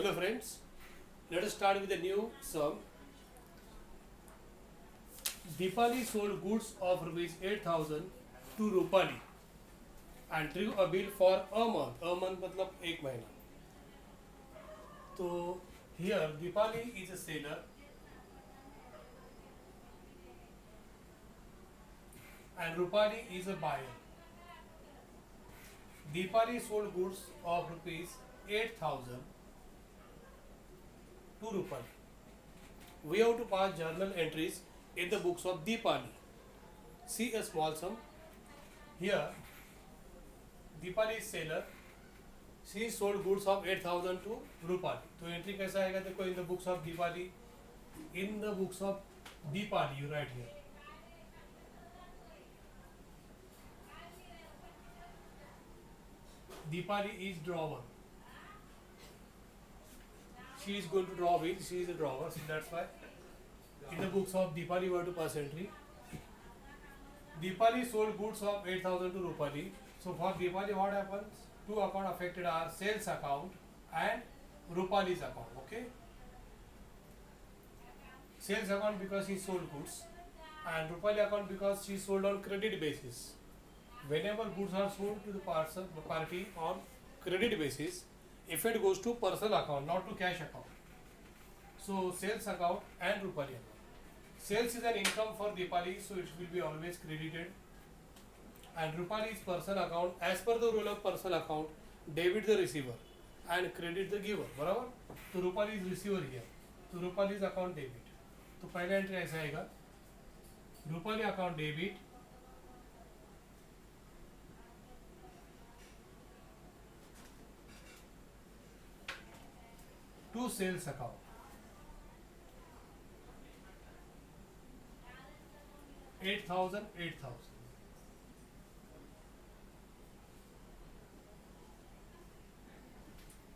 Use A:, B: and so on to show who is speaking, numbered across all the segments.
A: Hello friends, let us start with a new sum. Deepali sold goods of rupees 8,000 to Rupali and drew a bill for a month. A month मतलब एक महीना. So here Deepali is a seller and Rupali is a buyer. Deepali sold goods of rupees 8,000 to Rupali. We have to pass journal entries in the books of Deepali. See a small sum. Here Deepali is seller. She sold goods of 8,000 to Rupali. तो entry कैसा आएगा देखो in the books of Deepali. In the books of Deepali you write here. Deepali is drawer. She is going to draw bill. She is a drawer, so that's why in the books of Deepali we have to pass entry. Deepali sold goods of 8,000 to Rupali. So for Deepali what happens? Two accounts affected are sales account and Rupali's account. Okay. Sales account because he sold goods and Rupali account because she sold on credit basis. Whenever goods are sold to the party on credit basis, effect goes to personal account, not to cash account. So sales account and Rupali account. Sales is an income for Deepali, so it will be always credited. And Rupali's personal account, as per the rule of personal account, debit the receiver and credit the giver. बराबर? तो Rupali is receiver here. तो Rupali's account debit. तो पहला entry ऐसा आएगा. Rupali account debit. To sales account. 8,000.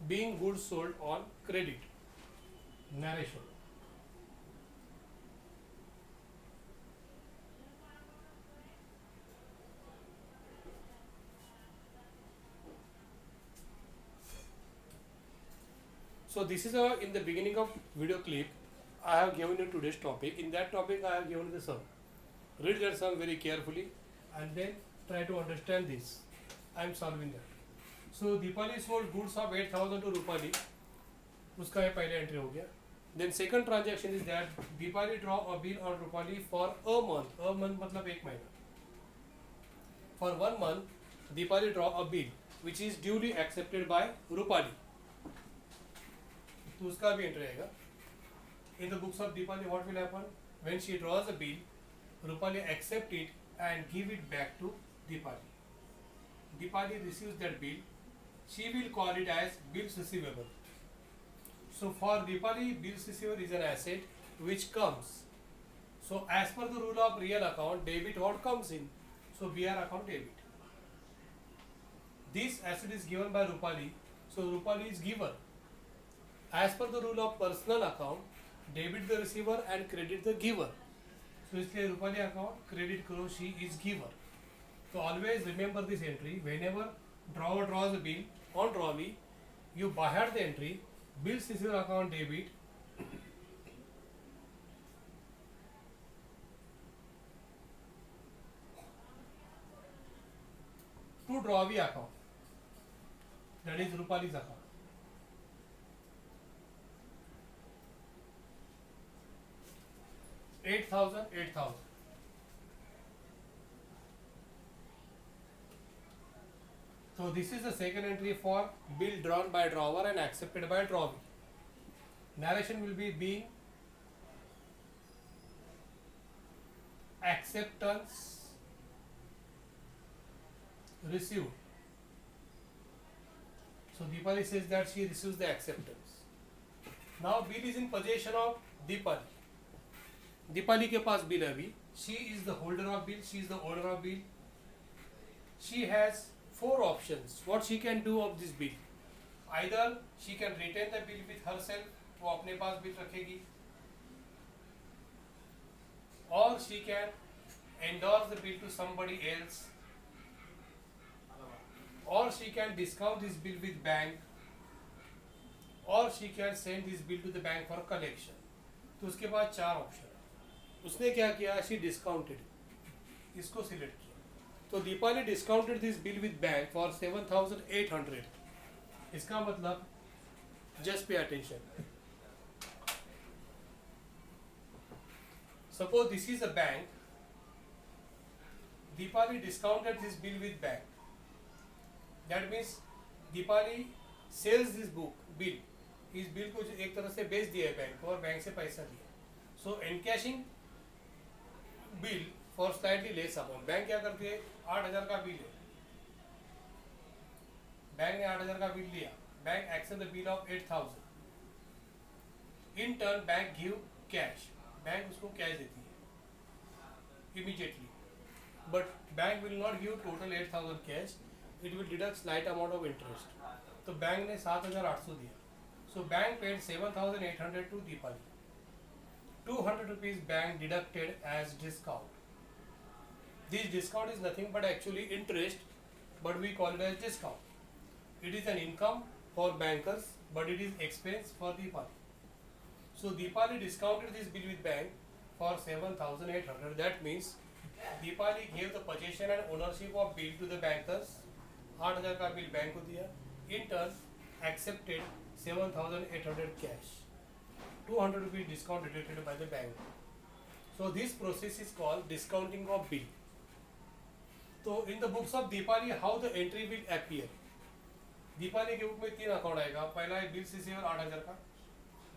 A: Being goods sold on credit. Narration. So this is in the beginning of video clip I have given you today's topic. In that topic I have given the sum. Read that sum very carefully and then try to understand this. I am solving that. So Deepali sold goods of 8,000 to Rupali. उसका ये पहले entry हो गया. Then second transaction is that Deepali draw a bill on Rupali for a month. A month मतलब एक महीना. For 1 month, Deepali draw a bill which is duly accepted by Rupali. तो उसका भी एंट्री आएगा. In the books of Deepali, what will happen? When she draws a bill, Rupali accept it and give it back to Deepali. Deepali receives that bill. She will call it as bills receivable. So for Deepali, bills receivable is an asset which comes. So as per the rule of real account, debit what comes in. So BR account debit. This asset is given by Rupali. So Rupali is giver. As per the rule of personal account, debit the receiver and credit the giver. So इसलिए Rupali account credit करो, she is giver. So always remember this entry. Whenever drawer draws a bill on drawee, you by heart the entry bills receiver account debit to drawee account. That is Rupali's account. Eight thousand. So this is the second entry for bill drawn by drawer and accepted by drawee. Narration will be being acceptance received. So Deepali says that she receives the acceptance. Now bill is in possession of Deepali. Deepali के पास bill है अभी. She is the holder of bill. She is the owner of bill. She has 4 options. What she can do of this bill? Either she can retain the bill with herself. वो अपने पास bill रखेगी. Or she can endorse the bill to somebody else. Or she can discount this bill with bank. और she can send this bill to the bank for collection. तो उसके बाद चार option है। उसने क्या किया, शी डिस्काउंटेड, इसको सिलेक्ट किया। तो Deepali discounted this bill with bank for 7,800। इसका मतलब just pay attention, suppose this is a bank, Deepali discounted this bill with bank, that means Deepali sells this book bill, इस बिल को एक तरह से बेच दिया है बैंक को और बैंक से पैसा लिया। So encashing bill for slightly less amount. Bank क्या करती है, 8,000 का बिल है, बैंक ने 8,000 का बिल लिया, bank accept the bill of 8,000। In turn bank give cash, bank उसको कैश देती है immediately, but bank will not give total 8,000 cash, it will deduct slight amount of interest. तो बैंक ने 7,800 दिया, so bank paid 7,800 to Deepali, 200 rupees bank deducted as discount. This discount is nothing but actually interest, but we call it as discount. It is an income for bankers, but it is expense for Deepali. So Deepali discounted this bill with bank for 7,800. That means Deepali gave the possession and ownership of bill to the bankers. 8,000 का bill bank को दिया. In turn, accepted 7,800 cash. 200 rupees discount deducted by the bank. So this process is called discounting of bill. So in the books of Deepali, how the entry will appear? Deepali के book में 3 account आएगा। पहला है bill receiver 8,000 का,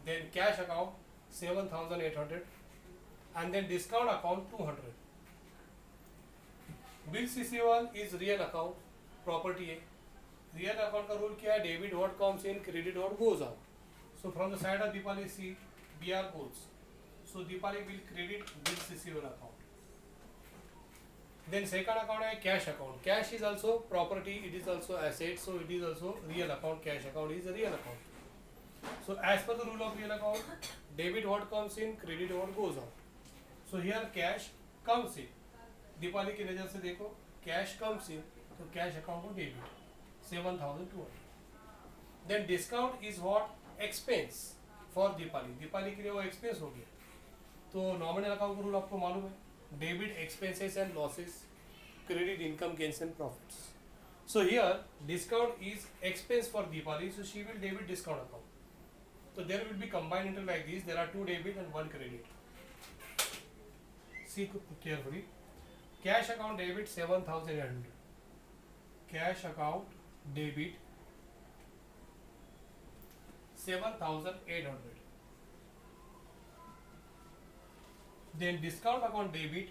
A: then cash account 7,800, and then discount account 200. Bill receiver is real account, property है। Real account का rule क्या है, debit what comes in, credit what goes out. So from the side of Deepali sheet, BR goes. So Deepali will credit bills receiver account. Then second account है cash account. Cash is also property, it is also asset, so it is also real account. Cash account is a real account. So as per the rule of real account, debit what comes in, credit what goes out. So here cash comes in. Deepali की नज़र से देखो, cash comes in, तो cash account को debit 7,200. Then discount is what, expense for Deepali, Deepali के लिए वो expense हो गया। तो नॉमिनल अकाउंट का रूल आपको मालूम है, debit expenses and losses, credit income gains and profits. So here discount is expense for Deepali, so she will debit discount account. तो there will be combined into like this, there are 2 debit and 1 credit. See carefully, cash account debit 7,800, cash account debit 7,800. Then discount account debit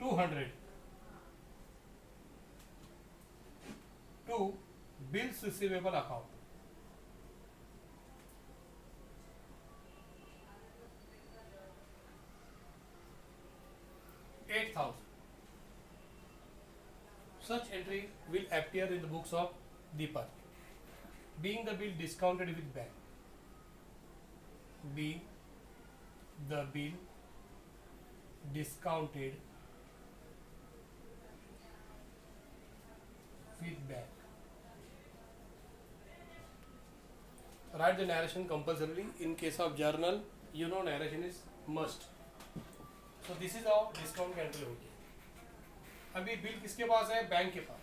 A: 200 to bills receivable account. Such entry will appear in the books of Deepali. Being the bill discounted with bank. Being the bill discounted with bank. Write the narration compulsorily. In case of journal, you know narration is must. So this is how discount की entry होगी। अभी bill किसके पास है, bank के पास।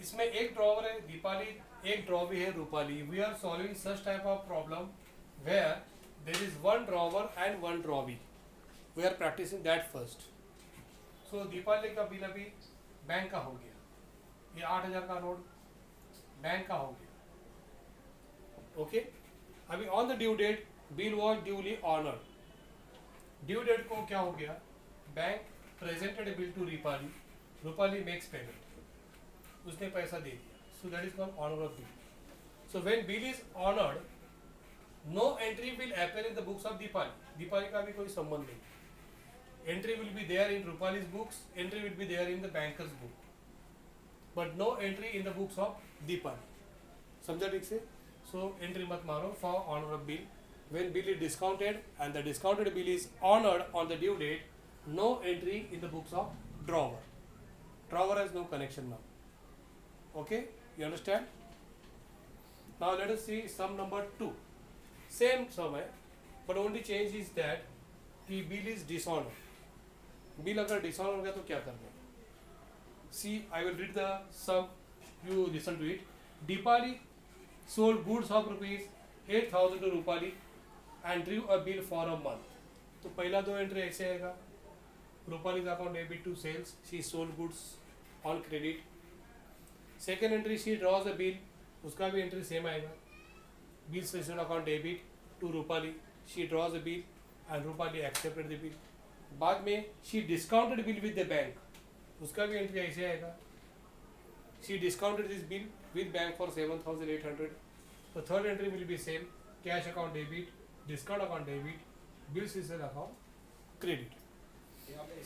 A: इसमें एक drawer है दीपाली, एक ड्रॉवी है Rupali. We are solving such type of problem where there is 1 drawer and 1 drawee. We are practising that first. So Deepali का बिल अभी बैंक का हो गया, ये 8,000 का नोट बैंक का हो गया। ओके, अभी on the due date bill was duly honoured. Due date को क्या हो गया, bank presented a bill to Rupali, Rupali makes payment, उसने पैसा दे दिया, so that is called honor of bill. So when bill is honored, no entry will appear in the books of Deepali. Deepali का भी कोई संबंध नहीं। Entry will be there in Rupali's books, entry will be there in the banker's book, but no entry in the books of Deepali. समझा ठीक से? So entry मत मारो for honor of bill. When bill is discounted and the discounted bill is honored on the due date, no entry in the books of drawer. Drawer has no connection now. Okay, you understand? Now let us see sum number 2. Same sum है, but only change is that कि bill is dishonor. Bill अगर dishonor हो गया तो क्या करना है? See, I will read the sum. You listen to it. Deepali sold goods of rupees 8,000 to Rupali and drew a bill for a month. तो पहला दो एंट्री ऐसे आएगा. Rupali's account debit to sales. She sold goods on credit. Second entry she draws a bill. उसका भी entry same आएगा. Bills received account debit to Rupali. She draws a bill and Rupali accepted the bill. बाद में she discounted bill with the bank. उसका भी entry ऐसे आएगा. She discounted this bill with bank for 7,800. The third entry will be same. Cash account debit, discount account debit, bills received account credit.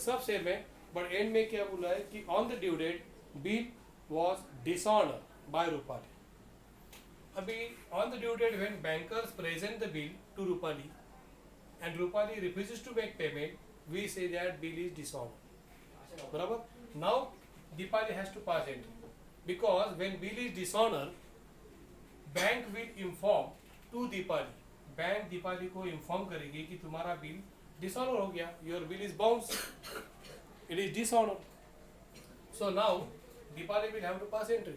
A: सब same है, but end में क्या बोला है कि on the due date bill was dishonored by Rupali. अभी on the due date when bankers present the bill to Rupali and Rupali refuses to make payment, we say that bill is dishonored. बराबर? Now Deepali has to pass entry because when bill is dishonored, bank will inform to Deepali. Bank Deepali को inform करेगी कि तुम्हारा bill dishonour हो गया. Your bill is bounce. It is dishonour. So now Deepali will have to pass entry.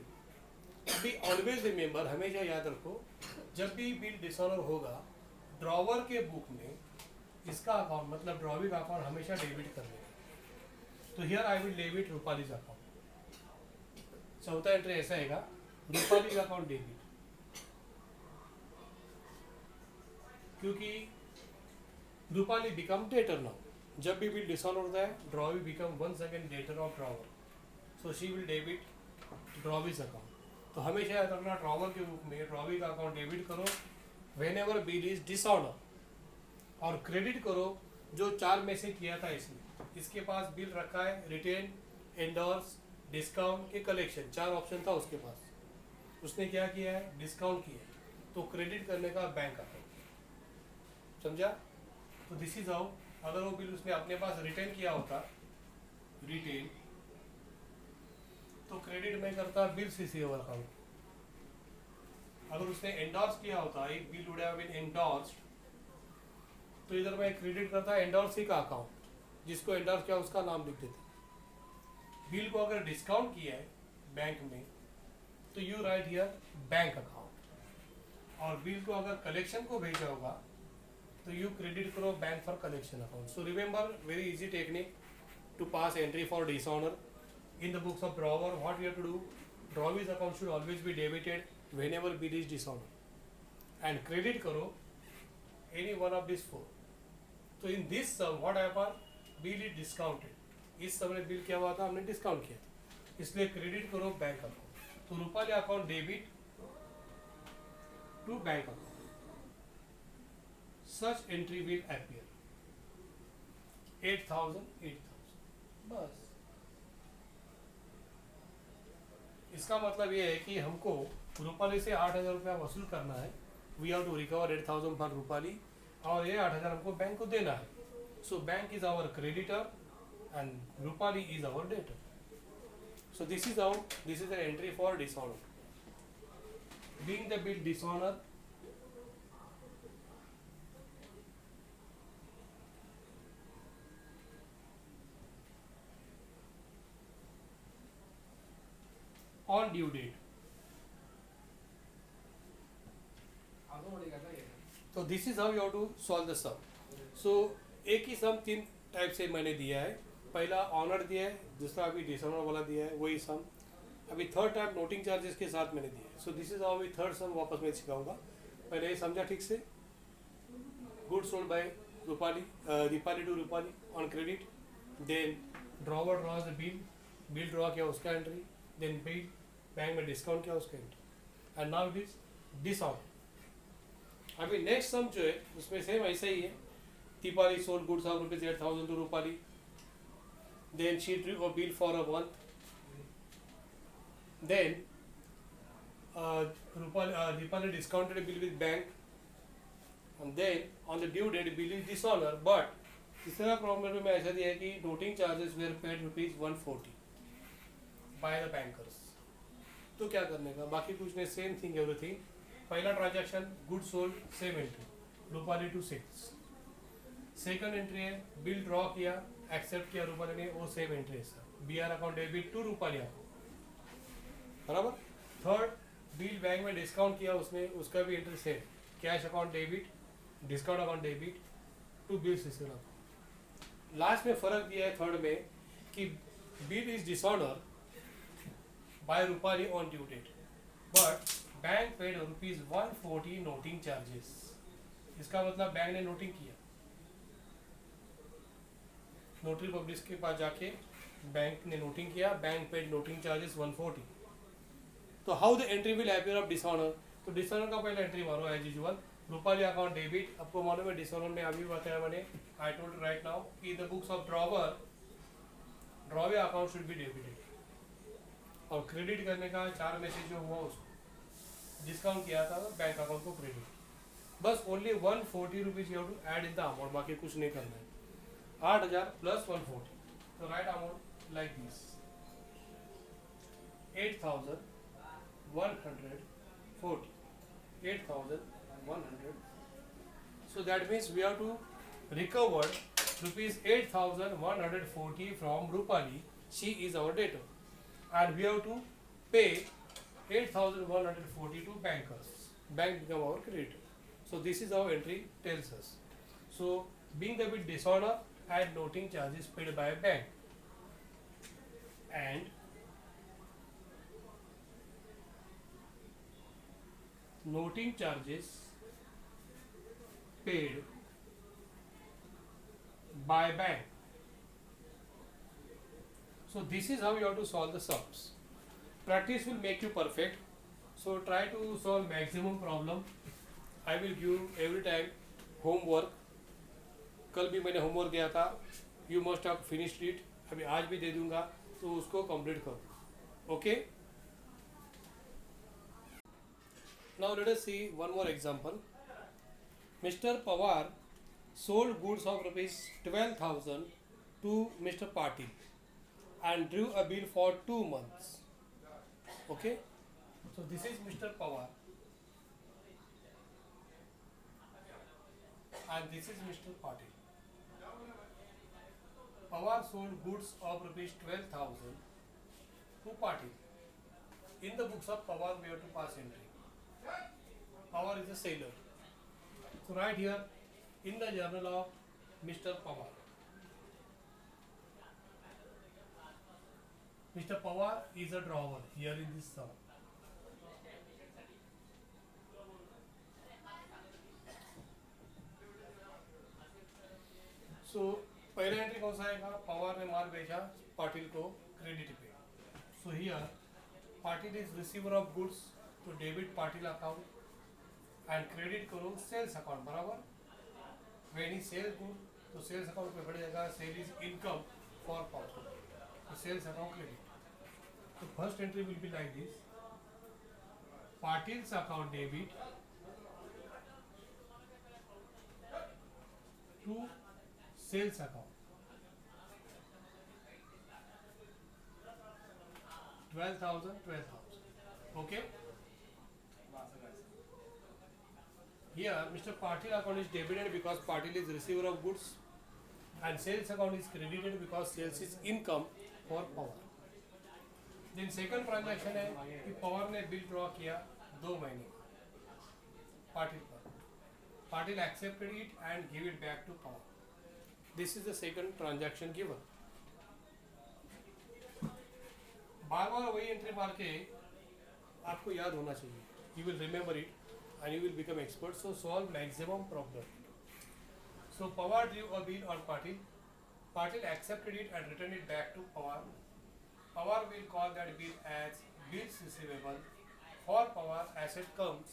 A: Be always remember, हमेशा याद रखो, जब भी बिल डिसऑनर होगा ड्रॉवर के बुक में इसका अकाउंट मतलब ड्रॉविंग अकाउंट हमेशा डेबिट कर देगा. तो here I will debit Rupali's account. चौथा एंट्री ऐसा आएगा, रूपालीज अकाउंट डेबिट, क्योंकि रूपाली बिकम डेटर नाउ. जब भी बिल डिसऑनर होता है drawee become once again debtor of drawer. So she will debit drawee's account. तो हमेशा याद रखना ड्रॉवर के बुक में ड्रॉवी का अकाउंट डेबिट करो when ever bill is dishonour, और क्रेडिट करो जो चार में से किया था इसने. इसके पास बिल रखा है रिटेन, एंडोर्स, डिस्काउंट के कलेक्शन, चार ऑप्शन था उसके पास. उसने क्या किया है, डिस्काउंट किया है, तो क्रेडिट करने का बैंक अकाउंट. समझा? तो दिस इज हाउ. अगर वो बिल उसने अपने पास रिटेन किया होता, रिटेन, तो क्रेडिट में करता बिल्स रिसीवेबल अकाउंट. अगर उसने एंडोर्स किया होता, एक bill would have been endorsed, तो इधर मैं क्रेडिट करता एंडोर्सी का अकाउंट, जिसको एंडोर्स किया उसका नाम लिख देते. बिल को अगर डिस्काउंट किया है बैंक में तो you write here bank account, और बिल को अगर कलेक्शन को भेजा होगा तो यू क्रेडिट करो bank for collection account. So remember, very easy technique to pass entry for dishonour in the books of drawer. What we have to do, drawer's account should always be debited whenever bill is dishonored, and credit karo any one of these four. So in this sum what happened, bill is discounted. इस समय bill क्या हुआ था, हमने discount किया, इसलिए credit करो bank account. तो Rupali account debit to bank account. Such entry will appear. 8,000 बस. इसका मतलब ये है कि हमको रूपाली से 8,000 रुपया वसूल करना है. We have to recover 8,000 for Rupali, और ये 8,000 हमको बैंक को देना है. So bank is our creditor and Rupali is our debtor. So this is how, this is the entry for dishonor. Being the bill dishonor, on due date. So this is how you have to solve the sum. So एक ही सम तीन type से मैंने दिया है. पहला honour दिया है, दूसरा अभी डिसऑनर वाला दिया है, वही सम. अभी थर्ड टाइप नोटिंग चार्जेस के साथ मैंने दिया है. सो दिस इज हाउ अभी थर्ड सम वापस मैं सिखाऊंगा. पहले ये समझा ठीक से. Good sold by Rupali, Deepali to Rupali on credit. Then drawer draws the bill, bill draw किया उसका एंट्री. देन बिल बैंक में डिस्काउंट किया उसका entry. And now it is dishonour. अभी नेक्स्ट सम जो है उसमें सेम ऐसा ही है. Deepali sold goods of rupees 8,000 to Rupali. Then she drew a bill for a month. Then Deepali discounted a bill with bank. And then on the due date, bill is dishonor, but तीसरा problem में ऐसा दिया है कि noting charges were paid ₹140 by the bankers. तो क्या करने का, बाकी कुछ नहीं, सेम थिंग एवरीथिंग। पहला transaction good sold, same entry Rupali to sales. Second entry है बिल ड्रॉ किया, एक्सेप्ट किया रूपाली ने, वो सेम एंट्री है sir, B R account debit to Rupali account, बराबर। थर्ड बिल बैंक में डिस्काउंट किया उसने, उसका भी entry same, cash account debit, discount account debit to bills received account. Last में फर्क दिया है थर्ड में कि bill is dishonour by Rupali on due date but bank paid ₹140 noting charges. इसका मतलब बैंक ने नोटिंग किया, नोटरी पब्लिश के पास जाके बैंक ने नोटिंग किया, बैंक पेड नोटिंग चार्जेस 140। तो how the entry will appear of dishonour, तो डिसऑनर का पहले एंट्री मारो as usual, Rupali account debit. आपको मालूम है डिसऑनर में अभी बताया मैंने, आई टोल्ड राइट नाउ कि the books of drawee account should be debited, और क्रेडिट करने का 4 में से जो हुआ उसको डिस्काउंट किया था बैंक अकाउंट को क्रेडिट, बस only ₹140 you have to add in the amount, बाकी कुछ नहीं करना है। 8,000 प्लस 140, तो right amount like this 8,140, 8,100। So that means we have to recover ₹8,140 from Rupali. She is our debtor, and we have to pay 8,140 to bankers. Bank become our creditor. So this is how entry tells us. So being the bit dishonor and noting charges paid by a bank, and noting charges paid by bank. So this is how you have to solve the sums. Practice will make you perfect. So try to solve maximum problem. I will give every time homework. कल भी मैंने homework दिया था, you must have finished it, अभी आज भी दे दूंगा, तो उसको कंप्लीट करो। Okay, now let us see one more example. Mister Pawar sold goods of ₹12,000 to Mr. Patil and drew a bill for 2 months. Okay, so this is Mr. Pawar and this is Mr. Patil. Pawar sold goods of ₹12,000 to Patil. In the books of Pawar we have to pass entry. Pawar is a sailor. So right here in the journal of Mr. Pawar, Mr. Pawar is a drawer here in this sum. So पहला entry कौन सा आएगा, पवार ने माल बेचा पाटिल को credit पे। So here Patil is receiver of goods, तो debit Patil account and credit करो सेल्स अकाउंट, बराबर। व्हेन ही सेल गुड तो सेल्स अकाउंट पे बढ़ जाएगा, sale is income for Patil, तो सेल्स अकाउंट क्रेडिट। तो first entry will be like this, Patil's account debit to sales account 12,000. Okay. Here Mr. Patil account is debited because Patil is receiver of goods, and sales account is credited because sales is income for Pawar. Then second transaction है कि पवार ने bill draw किया 2 महीने पाटिल पर, Patil accepted it and give it back to Pawar. This is the second transaction given. बार बार वही entry मार के आपको याद होना चाहिए, you will remember it and you will become expert. So solve maximum problem. So Pawar drew a bill on Patil. Patil accepted it and returned it back to Pawar. Pawar will call that bill as bills receivable. For Pawar, asset comes,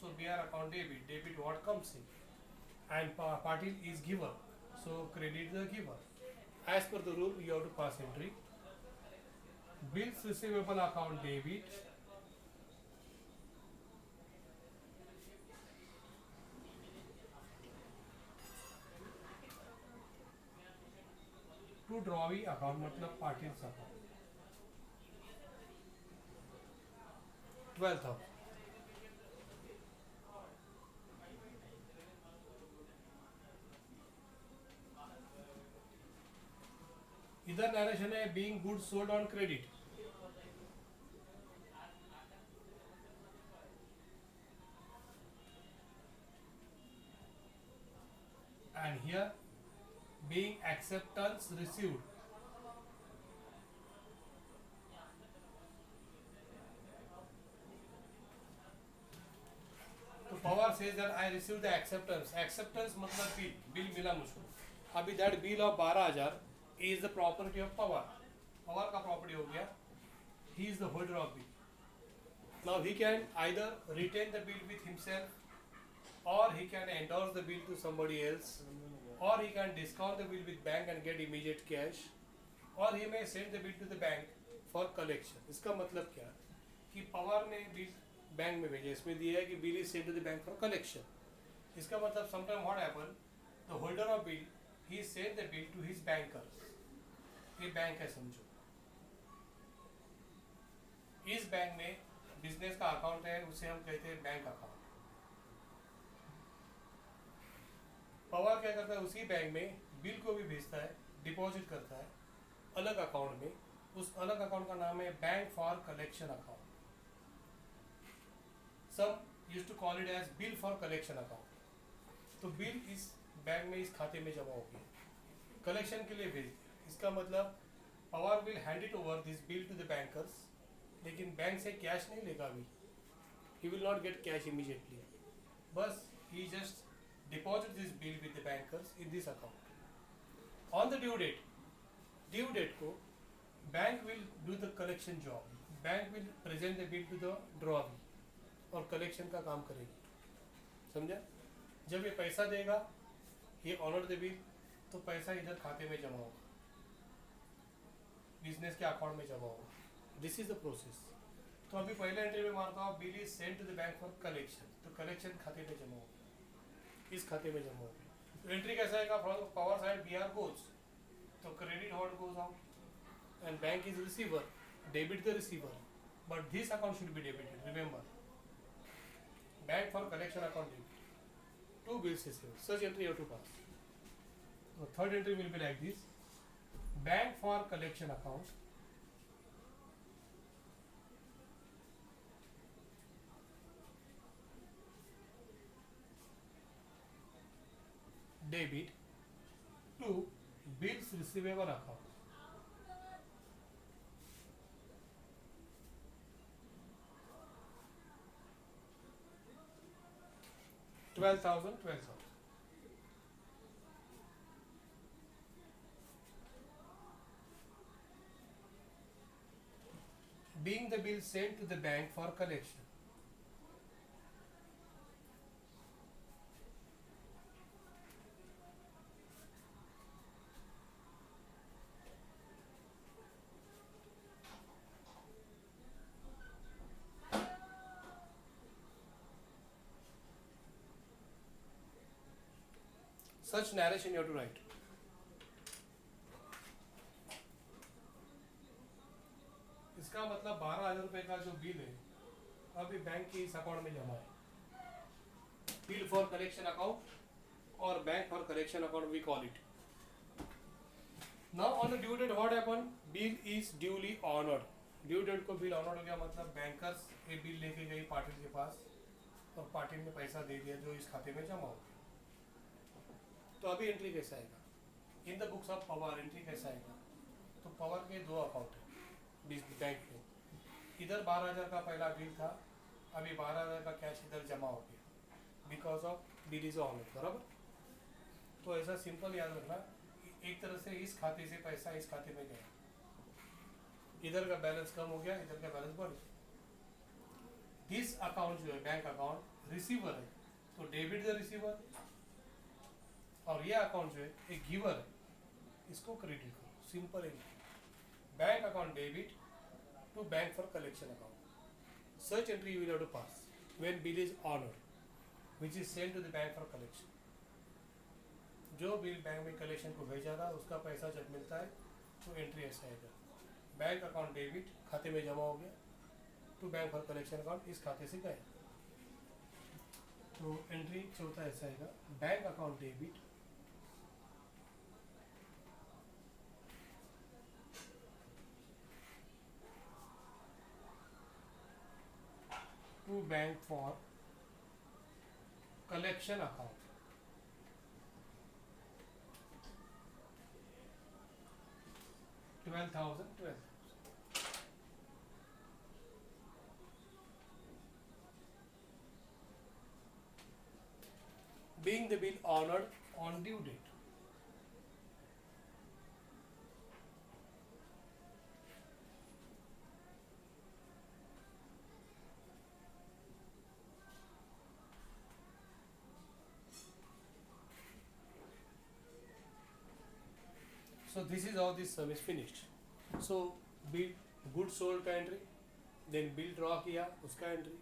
A: so BR account debit. Debit what comes in, and Patil is giver, so credit the giver. As per the rule, you have to pass entry. Bills receivable account debit to drawee account मतलब parties account 12,000. इधर narration है being goods sold on credit. And here being acceptance received. तो Pawar says that I received the acceptance. Acceptance मतलब bill मिला मुझको. अभी that bill of 12,000 is the property of Pawar. Pawar का property हो गया. He is the holder of bill. Now he can either retain the bill with himself, or he can endorse the bill to somebody else, or he can discount the bill with bank and get immediate cash, or he may send the bill to the bank for collection. इसका मतलब क्या कि पवार ने bill bank में भेजा. इसमें दिया है कि bill is send to the bank for collection. इसका मतलब sometime what happen, the holder of bill he send the bill to his bankers. ये बैंक है समझो. इस बैंक में बिजनेस का अकाउंट है, उसे हम कहते हैं बैंक अकाउंट. पवार क्या करता है, उसी बैंक में बिल को भी भेजता है, डिपॉजिट करता है अलग अकाउंट में. उस अलग अकाउंट का नाम है बैंक फॉर कलेक्शन अकाउंट. सब used to call it as bill for collection account. तो बिल इस बैंक में इस खाते में जमा होगी, कलेक्शन के लिए भेज दिया. इसका मतलब Pawar will hand it over this bill to the bankers, लेकिन बैंक से कैश नहीं लेगा अभी. He will not get cash immediately, बस he just deposit this bill with the bankers in this account. On the due date को bank will do the collection job. Bank will present the bill to the drawee और collection का काम करेगी. समझा? जब ये पैसा देगा, ये ऑनर द बिल, तो पैसा इधर खाते में जमा होगा, बिजनेस के अकाउंट में जमा होगा. This is the process. तो अभी पहले एंट्री में मारता हूँ bill is send to the bank for collection. तो कलेक्शन खाते में जमा होगा, इस खाते में जमा होगी. तो एंट्री कैसा आएगा, from Pawar side B R goes, तो credit what goes out and bank is receiver, debit the receiver, but this account should be debited. Remember, bank for collection account debit, to bills received, such entry have to pass. So third entry will be like this: bank for collection account, debit to bills receivable account. $12,000. Being the bill sent to the bank for collection. Such narration you have to write. इसका मतलब 12,000 रुपए का जो bill है अभी bank के इस account में जमा है. बिल फॉर कलेक्शन अकाउंट और bank for collection account we call it. Now on the due date what happen, bill is duly honoured. Due date को बिल ऑनर्ड हो गया, मतलब बैंकर्स ये बिल लेके गई पार्टी के पास और पार्टी ने पैसा दे दिया जो इस खाते में जमा हो गया. तो अभी एंट्री कैसा आएगा, in the books of Pawar entry कैसा आएगा. तो पवार के दो अकाउंट है बैंक में. इधर 12,000 का पहला बिल था, अभी 12,000 का कैश इधर जमा हो गया because of bill is on. बराबर. तो ऐसा सिंपल याद रखना, एक तरह से इस खाते से पैसा इस खाते में गया, इधर का बैलेंस कम हो गया, इधर का बैलेंस बढ़ गया. दिस अकाउंट जो है बैंक अकाउंट रिसीवर है, तो डेबिट द रिसीवर, और ये अकाउंट जो है एक गिवर है, इसको क्रेडिट करो. सिंपल है. Bank account debit to bank for collection account. Such entry you will have to pass when bill is honored, which is sent to the bank for collection. जो bill bank में collection को भेजा था उसका पैसा जब मिलता है तो एंट्री ऐसा आएगा, बैंक अकाउंट डेबिट, खाते में जमा हो गया, to bank for collection account, इस खाते से गए। तो एंट्री चौथा ऐसा आएगा, bank account debit to bank for collection account, 12,000 being the bill honored on due date. So this is how this sum is finished. So bill good sold का entry, then bill draw किया उसका entry,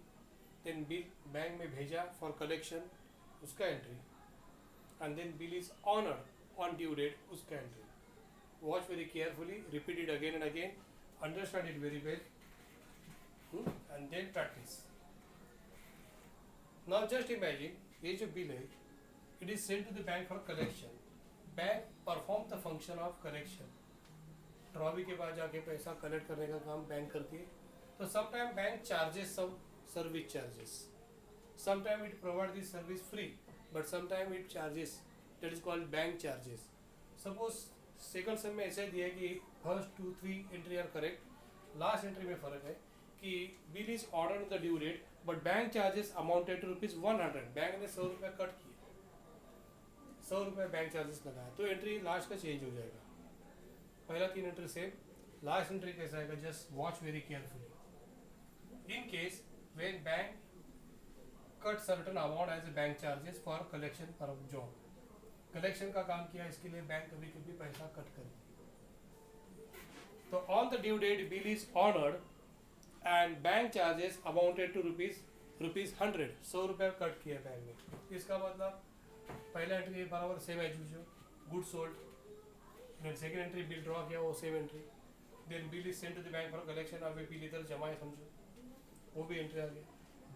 A: then bill bank में भेजा for collection उसका entry, and then bill is honoured on due date उसका entry. Watch very carefully, repeat it again and again, understand it very well, and then practice. Now just imagine, ये जो bill है, it is sent to the bank for collection. Bank perform the function of collection. Drawee के पास जाके पैसा collect करने का काम बैंक करती है. तो sometime bank charges some service charges, sometime it provide this service free, but sometime it charges, that is called bank charges. Suppose second sum में ऐसे दिया है कि first 2, 3 entry are correct, last entry में फर्क है कि bill is order the due date but bank charges amounted to ₹100. Bank ने 100 रुपये कट किए, 100 रुपये बैंक चार्जेस लगाए, तो एंट्री लास्ट का चेंज हो जाएगा. पहला 3 एंट्री सेम, लास्ट एंट्री कैसा आएगा, just watch very carefully. In case when bank cut certain amount as a bank charges for collection पर जॉब, कलेक्शन का काम किया, इसके लिए बैंक कभी कभी पैसा कट करे. तो on the due date bill is honoured and bank charges amounted to ₹100, 100 रुपये कट किया बैंक ने. इसका मतलब पहला एंट्री बराबर same as usual, good sold. Then second entry bill draw किया, वो same entry. Then bill is sent to the bank for collection, अब बिल इधर जमा है समझो, वो भी एंट्री आ गया.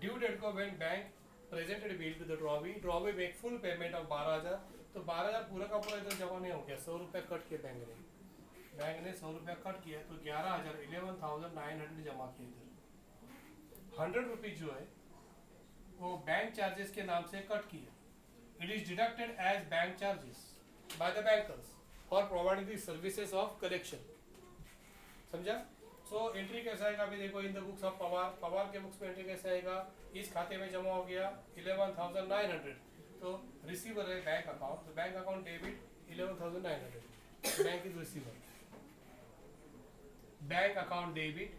A: ड्यू डेट को when bank presented bill to the drawee make full payment of 12,000, तो 12,000 पूरा का पूरा इधर जमा नहीं हो गया, 100 रुपये कट किए बैंक ने 100 रुपये कट किया, तो 11,900 जमा किए इधर. 100 रुपीज जो है वो बैंक चार्जेस के नाम से कट किया. It is deducted as bank charges by the bankers for providing the services of collection. समझा? So एंट्री कैसा आएगा अभी देखो, in the books of Pawar के बुक्स में एंट्री कैसा आएगा, इस खाते में जमा हो गया 11,900, तो रिसीवर है बैंक अकाउंट, तो bank account debit 11,900, bank is receiver, bank account debit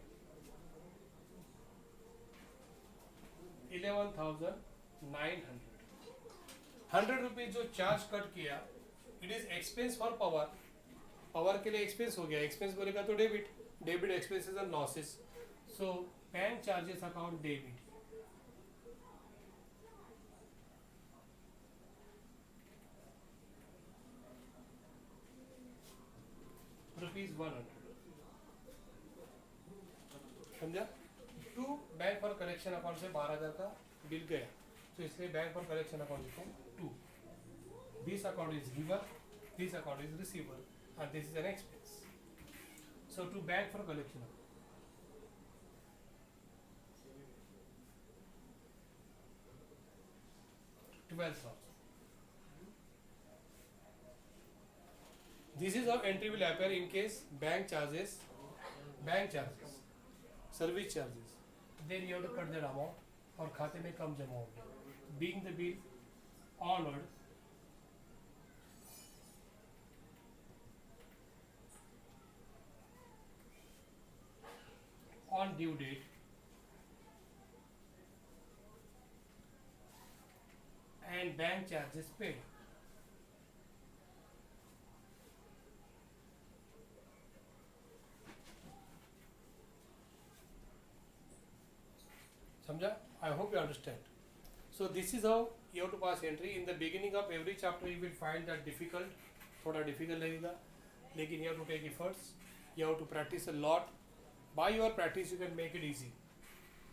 A: 11,900. 100 rupees जो चार्ज कट किया, it is expense for power के लिए एक्सपेंस हो गया, एक्सपेंस बोलेगा तो debit, debit expenses and losses. So bank charges account debit ₹100. समझा? To bank for collection account से 12,000 का बिल गया, तो इसलिए बैंक फॉर कलेक्शन अकाउंट लिखो 2. This account is giver, this account is receiver, and this is an expense. So to bank for collection account. This is how entry will appear in case bank charges, service charges. Then you have to cut that amount, और खाते में कम जमा हो गया. Being the bill honored on due date and bank charges paid. समझा? I hope you understand. So this is how you have to pass entry. In the beginning of every chapter you will find that difficult, थोड़ा difficult लगेगा, लेकिन you have to take efforts, you have to practice a lot. By your practice you can make it easy.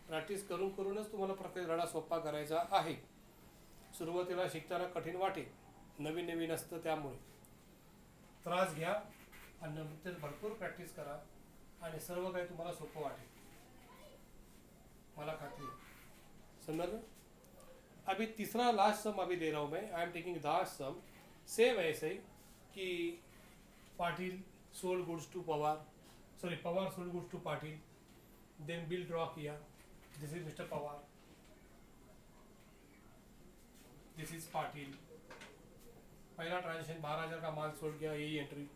A: Practice करून करूनच तुम्हाला प्रत्येक धडा सोपा करायचा आहे. सुरुवातीला शिकताना कठीण वाटेल, नवीन नवीन असतं, त्यामुळे त्रास घ्या आणि नंतर भरपूर प्रॅक्टिस करा आणि सर्व काही तुम्हाला सोपं वाटेल, मला खात्री है. समझ. अभी तीसरा लास्ट सम अभी दे रहा हूँ मैं. I am taking last sum. Same ऐसे ही कि Patil sold goods to Pawar, sorry Pawar sold goods to Patil, then bill draw किया. This is mister Pawar, this is Patil. पहला ट्रांजेक्शन 12,000 का माल सोल्ड किया, यही एंट्री.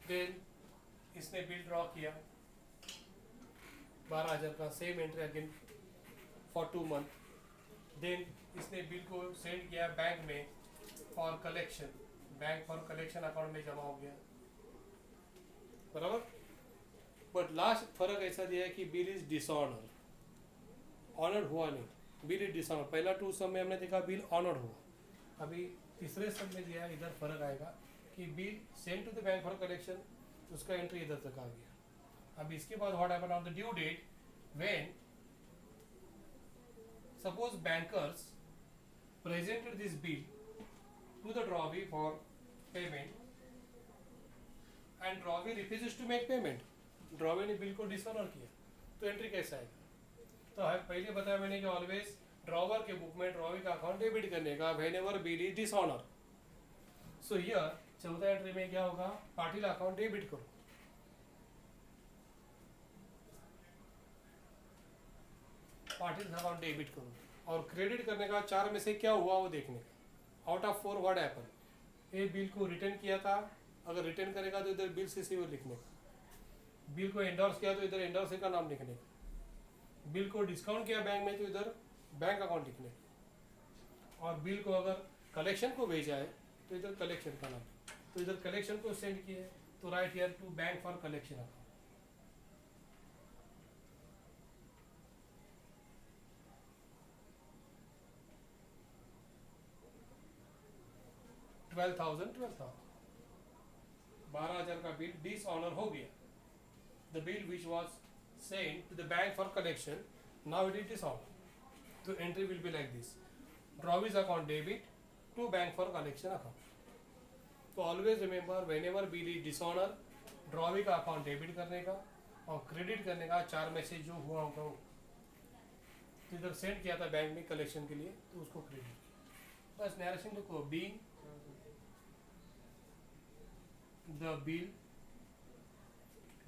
A: देन इसने बिल ड्रॉ किया 12,000 का, same entry again for 2 month. Then इसने बिल को सेंड किया बैंक में for collection, bank for collection account में जमा हो गया, बराबर. बट लास्ट फर्क ऐसा दिया है कि बिल इज डिसऑनर, ऑनर्ड हुआ नहीं, बिल इज डिसऑनर. पहला 2 सम में हमने देखा बिल ऑनर्ड हुआ. अभी तीसरे सम में दिया, इधर फर्क आएगा कि bill send to the bank for collection, उसका एंट्री इधर तक आ गया. अभी इसके बाद what happened on the due date, when suppose bankers presented this bill to the drawee for payment and drawee refuses to make payment. drawee ने bill को डिसऑनर किया, तो एंट्री कैसा आएगा. तो पहले बताया मैंने कि ऑलवेज ड्रॉवर के बुक में ड्रॉवी का अकाउंट डेबिट करने का when ever bill is dishonour. So here चौथा एंट्री में क्या होगा, पाटिल अकाउंट डेबिट करो. पाटिल अकाउंट डेबिट करो और क्रेडिट करने का 4 में से क्या हुआ वो देखने का. Out of 4 what happen, A bill को रिटर्न किया था, अगर रिटर्न करेगा तो इधर बिल रिसीवर लिखने का. बिल को एंडोर्स किया तो इधर एंडोर्सर का नाम लिखने का. बिल को डिस्काउंट किया बैंक में तो इधर बैंक अकाउंट लिखने का. और बिल को अगर कलेक्शन को भेजा है तो इधर कलेक्शन का नाम, तो इधर कलेक्शन को सेंड किया है तो right here to bank for collection account. 12,000 का बिल डिसऑनर हो गया. The bill which was send to the bank for collection, now it is dishonour. तो entry will be like this, drawee's account debit to bank for collection account. तो always remember whenever bill is dishonour, drawee का account debit करने का और credit करने का 4 में से जो हुआ होगा वो. तो इधर सेंड किया था बैंक में कलेक्शन के लिए तो उसको क्रेडिट किया. बस नरेशन देखो, being the bill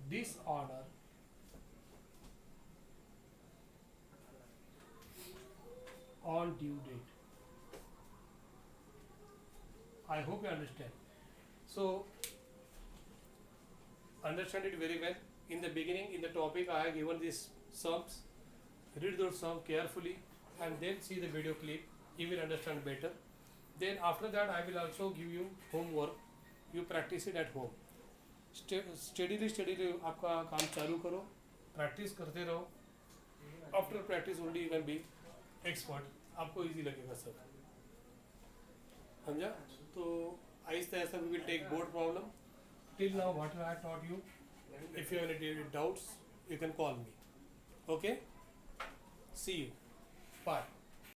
A: dishonor on due date. I hope you understand. So understand it very well. In the beginning, in the topic, I have given these sums. Read those sums carefully and then see the video clip. You will understand better. Then after that, I will also give you homework. You practice it at home. Steadily आपका काम चालू करो, practice करते रहो. After practice only you can be expert. आपको easy लगेगा सब, समझा. तो आहिस्ता आहिस्ता we will take board problem. Till now what I taught you, if you have any doubts you can call me. Okay, see you, bye.